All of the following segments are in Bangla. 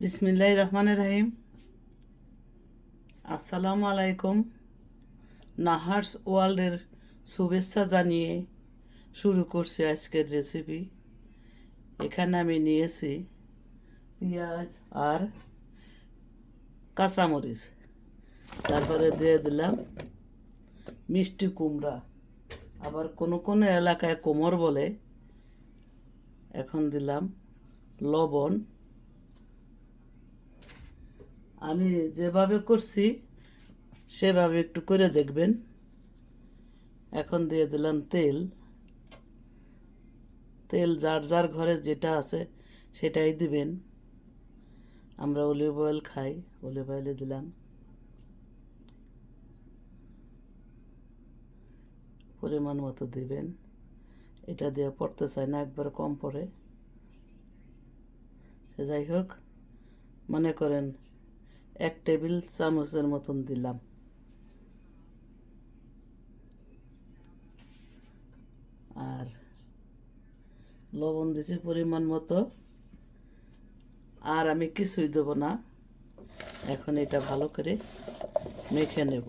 বিসমিল্লাহির রহমানির রহিম। আসসালামু আলাইকুম। নাহার্স ওয়ার্ল্ডের শুভেচ্ছা জানিয়ে শুরু করছি আজকের রেসিপি। এখানে আমি নিয়েছি পেঁয়াজ আর কাঁচামরিচ, তারপরে দিয়ে দিলাম মিষ্টি কুমড়া, আবার কোনো কোনো এলাকায় কোমর বলে। এখন দিলাম লবণ। আমি যেভাবে করছি সেভাবে একটু করে দেখবেন। এখন দিয়ে দিলাম তেল। তেল যার যার ঘরে যেটা আছে সেটাই দিবেন। আমরা অলিভ অয়েল খাই, অলিভ অয়েলে দিলাম। পরিমাণ মতো দিবেন। এটা দিয়ে পড়তে চাই না, একবার কম পড়ে। সে যাই হোক, মনে করেন 1 টেবিল চামচের মতন দিলাম। আর লবণ দিছি পরিমাণ মতো। আর আমি কিছুই দেবো না। এখন এটা ভালো করে মেখে নেব।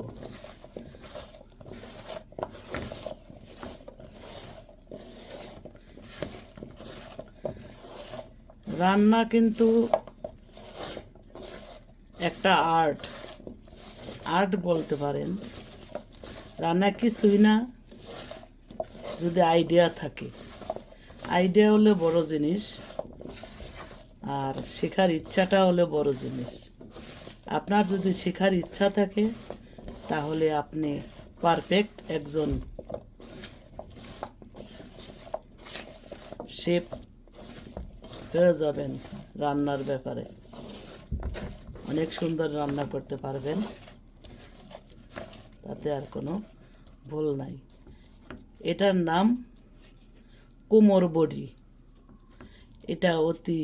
রান্না কিন্তু একটা আর্ট, আর্ট বলতে পারেন। রান্না কিছুই না, যদি আইডিয়া থাকে। আইডিয়া হলে বড় জিনিস, আর শেখার ইচ্ছাটা হলে বড় জিনিস। আপনার যদি শেখার ইচ্ছা থাকে তাহলে আপনি পারফেক্ট একজন শেফ হয়ে যাবেন। রান্নার ব্যাপারে অনেক সুন্দর রান্না করতে পারবেন, তাতে আর কোনো ভুল নাই। এটার নাম কোমর বড়ি। এটা অতি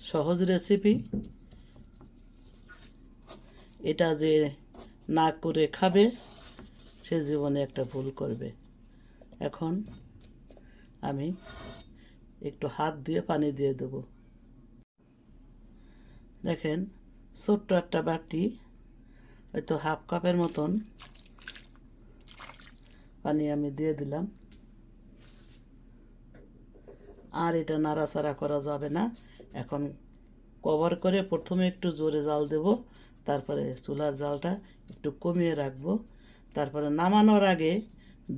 সহজ রেসিপি। এটা যে না করে খাবে সে জীবনে একটা ভুল করবে। এখন আমি একটু হাত দিয়ে পানি দিয়ে দেব। দেখেন, ছোট্ট একটা বাটি, হয়তো 1/2 কাপের মতন পানি আমি দিয়ে দিলাম। আর এটা নাড়াচাড়া করা যাবে না। এখন কভার করে প্রথমে একটু জোরে জাল দেব, তারপরে চুলার জালটা একটু কমিয়ে রাখবো। তারপরে নামানোর আগে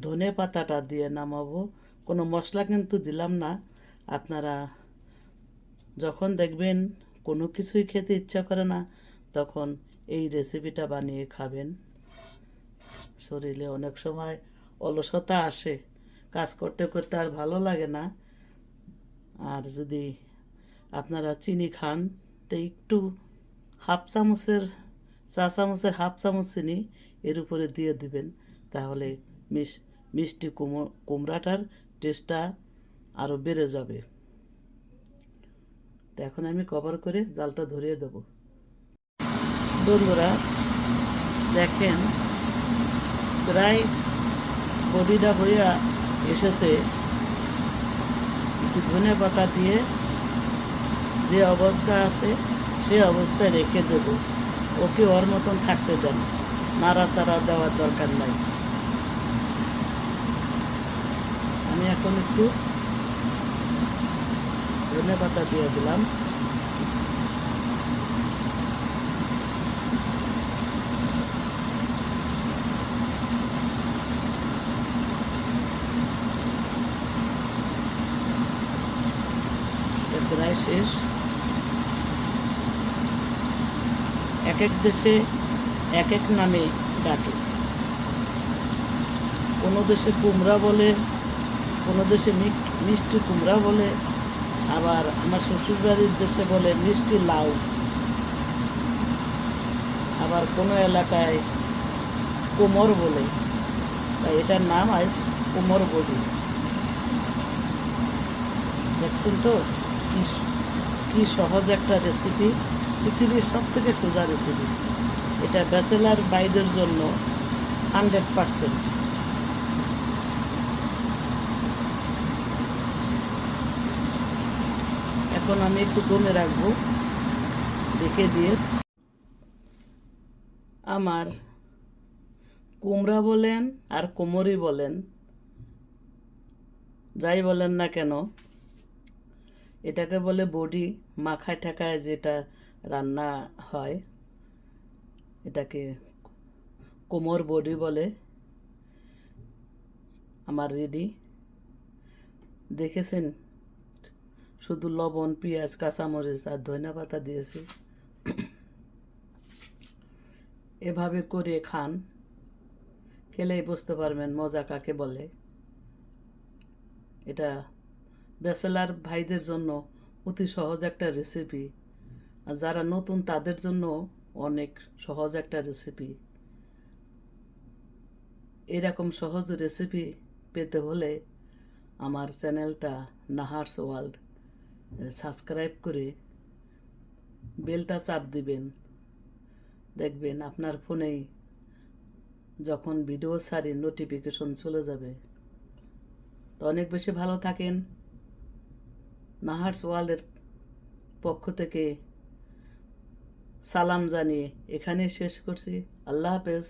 ধনে পাতাটা দিয়ে নামাবো। কোনো মশলা কিন্তু দিলাম না। আপনারা যখন দেখবেন কোনো কিছুই খেতে ইচ্ছা করে না, তখন এই রেসিপিটা বানিয়ে খাবেন। শরীরে অনেক সময় অলসতা আসে, কাজ করতে করতে আর ভালো লাগে না। আর যদি আপনারা চিনি খান তো একটু চা চামচের 1/2 চামচ চিনি এর উপরে দিয়ে দিবেন। তাহলে মিষ্টি কুমড়াটার টেস্টটা আরও বেড়ে যাবে। তো এখন আমি কভার করে জালটা ধরিয়ে দেব। বন্ধুরা দেখেন, প্রায় বডিটা হইয়া এসেছে। একটু ধনে পাতা দিয়ে যে অবস্থা আছে সে অবস্থায় রেখে দেব। ওকে ওর মতন থাকতে দেন, নাড়াচাড়া দেওয়ার দরকার নাই। আমি এখন একটু ধনে পাতা দিয়ে দিলাম। প্রায় শেষ। এক এক দেশে এক এক নামে ডাকে। কোনো দেশে কুমড়া বলে, কোনো দেশে মিষ্টি কুমড়া বলে, আবার আমার শ্বশুরবাড়ির দেশে বলে মিষ্টি লাউ, আবার কোনো এলাকায় কোমর বলে। তাই এটার নাম আজ কোমর বড়ি। দেখছেন তো কি সহজ একটা রেসিপি, পৃথিবীর সবথেকে সোজা রেসিপি। এটা ব্যাচেলার বাইদের জন্য 100%। এখন আমি একটু দমে রাখবো। ঢেকে দিয়ে আমার কুমড়া বলেন আর কোমরই বলেন, যাই বলেন না কেন, এটাকে বলে বডি। মাখায় ঠাকায় যেটা রান্না হয় এটাকে কোমর বডি বলে। আমার রেডি, দেখেছেন, শুধু লবণ, পেঁয়াজ, কাঁচামরিচ আর ধনিয়া পাতা দিয়েছি। এভাবে করে খান, খেলেই বুঝতে পারবেন মজা কাকে বলে। এটা ব্যাচেলার ভাইদের জন্য অতি সহজ একটা রেসিপি, আর যারা নতুন তাদের জন্য অনেক সহজ একটা রেসিপি। এরকম সহজ রেসিপি পেতে হলে আমার চ্যানেলটা নাহারস ওয়ার্ল্ড সাবস্ক্রাইব করে বেলটা চাপ দিবেন। দেখবেন আপনার ফোনেই যখন ভিডিও ছাড়ি নোটিফিকেশন চলে যাবে। তো অনেক বেশি ভালো থাকেন। নাহারস ওয়ার্ল্ডের পক্ষ থেকে সালাম জানিয়ে এখানেই শেষ করছি। আল্লাহ হাফেজ।